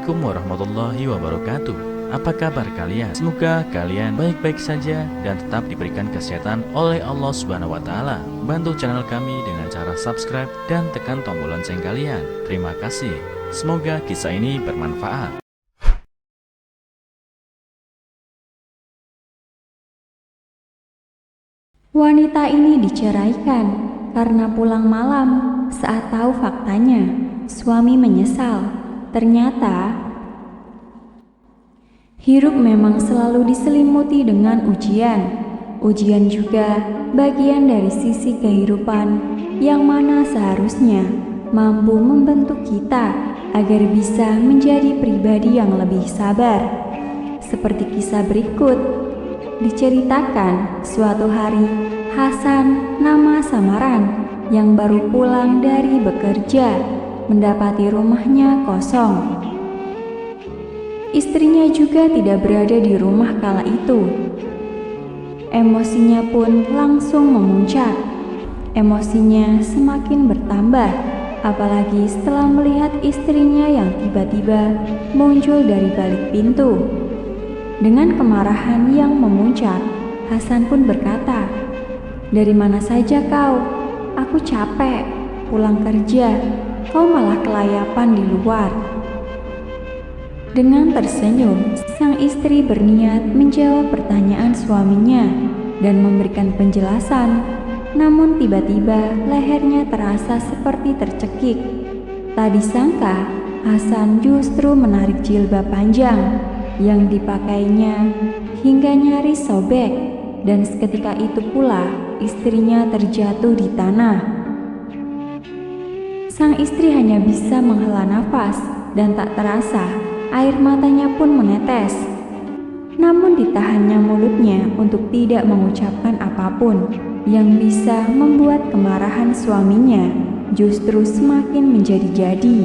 Assalamualaikum warahmatullahi wabarakatuh. Apa kabar kalian? Semoga kalian baik-baik saja dan tetap diberikan kesehatan oleh Allah Subhanahu wa taala. Bantu channel kami dengan cara subscribe dan tekan tombol lonceng kalian. Terima kasih. Semoga kisah ini bermanfaat. Wanita ini diceraikan karena pulang malam. Saat tahu faktanya, suami menyesal. Ternyata hidup memang selalu diselimuti dengan ujian. Ujian juga bagian dari sisi kehidupan yang mana seharusnya mampu membentuk kita agar bisa menjadi pribadi yang lebih sabar. Seperti kisah berikut. Diceritakan suatu hari Hasan, nama samaran, yang baru pulang dari bekerja, mendapati rumahnya kosong. Istrinya juga tidak berada di rumah kala itu. Emosinya pun langsung memuncak. Emosinya semakin bertambah, apalagi setelah melihat istrinya yang tiba-tiba muncul dari balik pintu. Dengan kemarahan yang memuncak, Hasan pun berkata, "Dari mana saja kau? Aku capek, pulang kerja, kau malah kelayapan di luar." Dengan tersenyum, sang istri berniat menjawab pertanyaan suaminya dan memberikan penjelasan. Namun tiba-tiba lehernya terasa seperti tercekik. Tak disangka, Hasan justru menarik jilbab panjang yang dipakainya hingga nyaris sobek, dan seketika itu pula istrinya terjatuh di tanah. Sang istri hanya bisa menghela nafas dan tak terasa air matanya pun menetes. Namun ditahannya mulutnya untuk tidak mengucapkan apapun yang bisa membuat kemarahan suaminya justru semakin menjadi-jadi.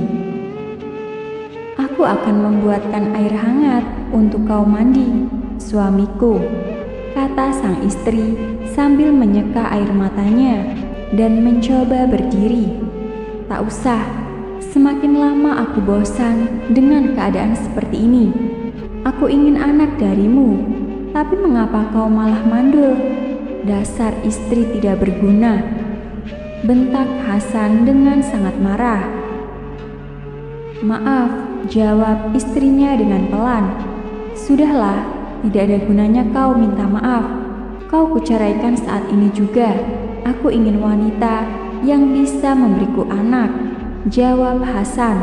"Aku akan membuatkan air hangat untuk kau mandi, suamiku," kata sang istri sambil menyeka air matanya dan mencoba berdiri. "Tak usah, semakin lama aku bosan dengan keadaan seperti ini. Aku ingin anak darimu, tapi mengapa kau malah mandul? Dasar istri tidak berguna," bentak Hasan dengan sangat marah. "Maaf," jawab istrinya dengan pelan. "Sudahlah, tidak ada gunanya kau minta maaf. Kau kuceraikan saat ini juga. Aku ingin wanita yang bisa memberiku anak," jawab Hasan.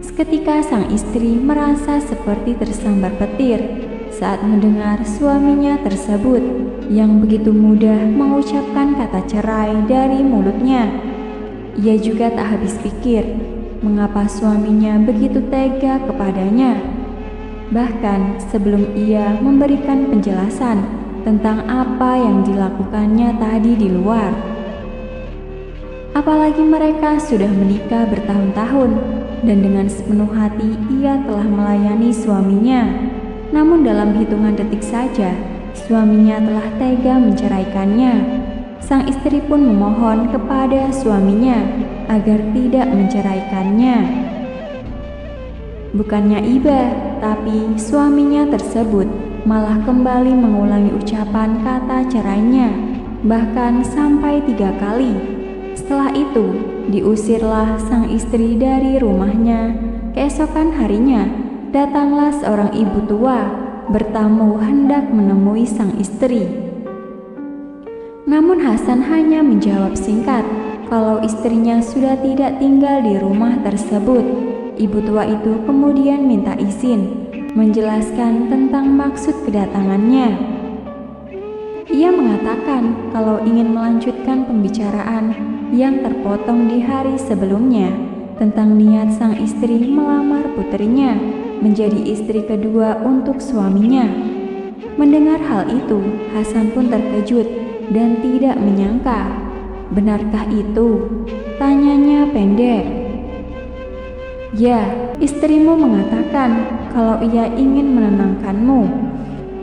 Seketika sang istri merasa seperti tersambar petir saat mendengar suaminya tersebut yang begitu mudah mengucapkan kata cerai dari mulutnya. Ia juga tak habis pikir mengapa suaminya begitu tega kepadanya. Bahkan sebelum ia memberikan penjelasan tentang apa yang dilakukannya tadi di luar. Apalagi mereka sudah menikah bertahun-tahun dan dengan sepenuh hati ia telah melayani suaminya. Namun dalam hitungan detik saja suaminya telah tega menceraikannya. Sang istri pun memohon kepada suaminya agar tidak menceraikannya. Bukannya iba, tapi suaminya tersebut malah kembali mengulangi ucapan kata cerainya, bahkan sampai 3 kali. Setelah itu, diusirlah sang istri dari rumahnya. Keesokan harinya, datanglah seorang ibu tua bertamu hendak menemui sang istri. Namun Hasan hanya menjawab singkat kalau istrinya sudah tidak tinggal di rumah tersebut. Ibu tua itu kemudian minta izin menjelaskan tentang maksud kedatangannya. Ia mengatakan kalau ingin melanjutkan pembicaraan yang terpotong di hari sebelumnya tentang niat sang istri melamar putrinya menjadi istri kedua untuk suaminya. Mendengar hal itu, Hasan pun terkejut dan tidak menyangka. "Benarkah itu?" tanyanya pendek. "Ya, istrimu mengatakan kalau ia ingin menenangkanmu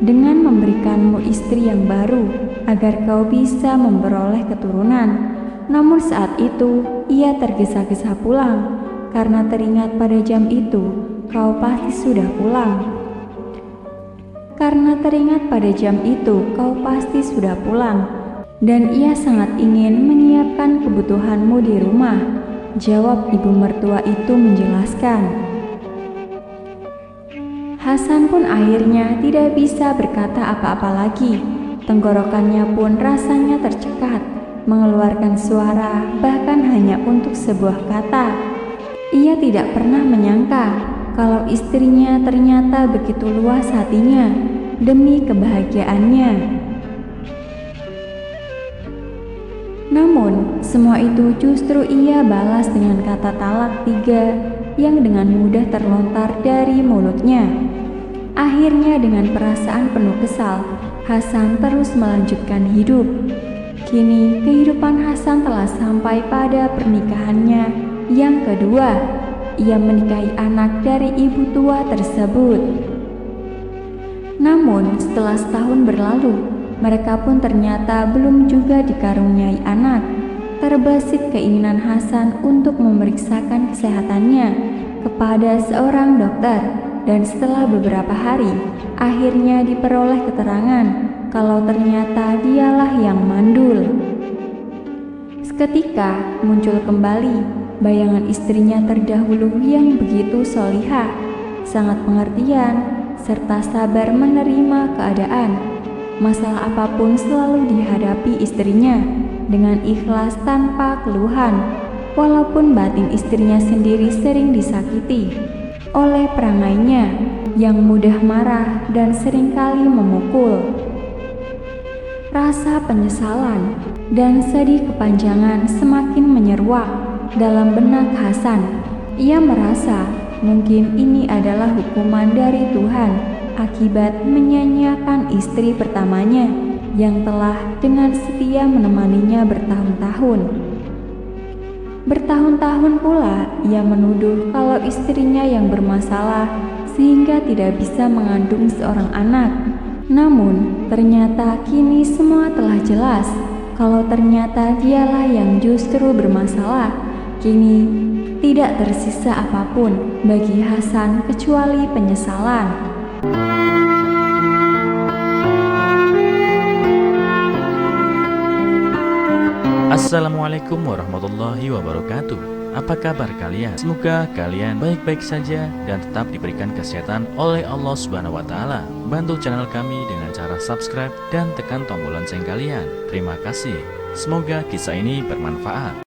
dengan memberikanmu istri yang baru agar kau bisa memperoleh keturunan. Namun saat itu ia tergesa-gesa pulang karena teringat pada jam itu kau pasti sudah pulang. Karena teringat pada jam itu kau pasti sudah pulang, dan ia sangat ingin menyiapkan kebutuhanmu di rumah, jawab ibu mertua itu menjelaskan. Hasan pun akhirnya tidak bisa berkata apa-apa lagi. Tenggorokannya pun rasanya tercekat, mengeluarkan suara bahkan hanya untuk sebuah kata. Ia tidak pernah menyangka kalau istrinya ternyata begitu luas hatinya demi kebahagiaannya. Namun, semua itu justru ia balas dengan kata talak 3 yang dengan mudah terlontar dari mulutnya. Akhirnya dengan perasaan penuh kesal, Hasan terus melanjutkan hidup. Kini kehidupan Hasan telah sampai pada pernikahannya yang kedua. Ia menikahi anak dari ibu tua tersebut. Namun setelah setahun berlalu, mereka pun ternyata belum juga dikaruniai anak. Terbesit keinginan Hasan untuk memeriksakan kesehatannya kepada seorang dokter, dan setelah beberapa hari, akhirnya diperoleh keterangan kalau ternyata dialah yang mandul. Seketika muncul kembali bayangan istrinya terdahulu yang begitu solihah, sangat pengertian, serta sabar menerima keadaan. Masalah apapun selalu dihadapi istrinya dengan ikhlas tanpa keluhan, walaupun batin istrinya sendiri sering disakiti oleh perangainya yang mudah marah dan seringkali memukul. Rasa penyesalan dan sedih kepanjangan semakin menyeruak dalam benak Hasan. Ia merasa mungkin ini adalah hukuman dari Tuhan akibat menyanyiakan istri pertamanya yang telah dengan setia menemaninya bertahun-tahun. Bertahun-tahun pula ia menuduh kalau istrinya yang bermasalah sehingga tidak bisa mengandung seorang anak. Namun ternyata kini semua telah jelas kalau ternyata dialah yang justru bermasalah. Kini tidak tersisa apapun bagi Hasan kecuali penyesalan. Assalamualaikum warahmatullahi wabarakatuh. Apa kabar kalian? Semoga kalian baik-baik saja dan tetap diberikan kesehatan oleh Allah Subhanahu wa taala. Bantu channel kami dengan cara subscribe dan tekan tombol lonceng kalian. Terima kasih. Semoga kisah ini bermanfaat.